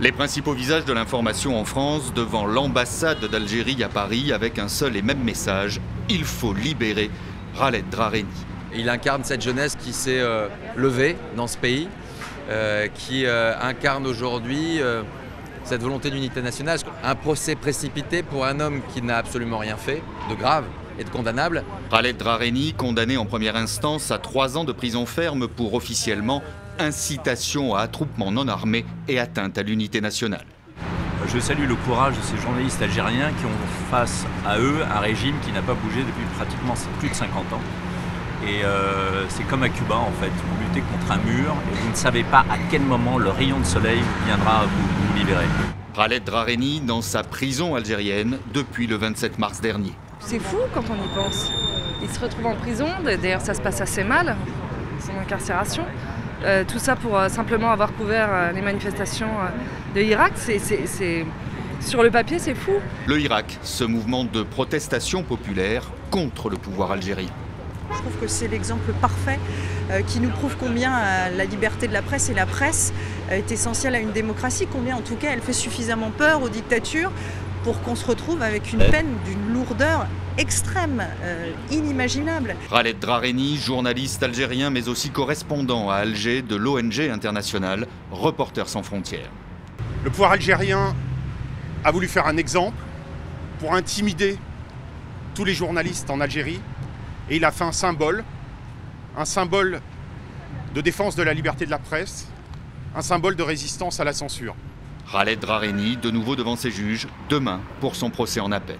Les principaux visages de l'information en France devant l'ambassade d'Algérie à Paris avec un seul et même message: il faut libérer Khaled Drareni. Il incarne cette jeunesse qui s'est levée dans ce pays, qui incarne aujourd'hui cette volonté d'unité nationale. Un procès précipité pour un homme qui n'a absolument rien fait de grave et de condamnable. Khaled Drareni, condamné en première instance à 3 ans de prison ferme pour officiellement incitation à attroupement non armé et atteinte à l'unité nationale. Je salue le courage de ces journalistes algériens qui ont face à eux un régime qui n'a pas bougé depuis pratiquement plus de 50 ans. Et c'est comme à Cuba en fait, vous luttez contre un mur et vous ne savez pas à quel moment le rayon de soleil viendra vous libérer. Khaled Drareni dans sa prison algérienne depuis le 27 mars dernier. C'est fou quand on y pense. Il se retrouve en prison, d'ailleurs ça se passe assez mal, son incarcération. Tout ça pour simplement avoir couvert les manifestations de Irak, sur le papier c'est fou. Le Irak, ce mouvement de protestation populaire contre le pouvoir algérien. Je trouve que c'est l'exemple parfait qui nous prouve combien la liberté de la presse et la presse est essentielle à une démocratie, combien en tout cas elle fait suffisamment peur aux dictatures pour qu'on se retrouve avec une peine d'une lourdeur extrême, inimaginable. Khaled Drareni, journaliste algérien mais aussi correspondant à Alger de l'ONG internationale Reporters sans frontières. Le pouvoir algérien a voulu faire un exemple pour intimider tous les journalistes en Algérie et il a fait un symbole de défense de la liberté de la presse, un symbole de résistance à la censure. Khaled Drareni, de nouveau devant ses juges, demain pour son procès en appel.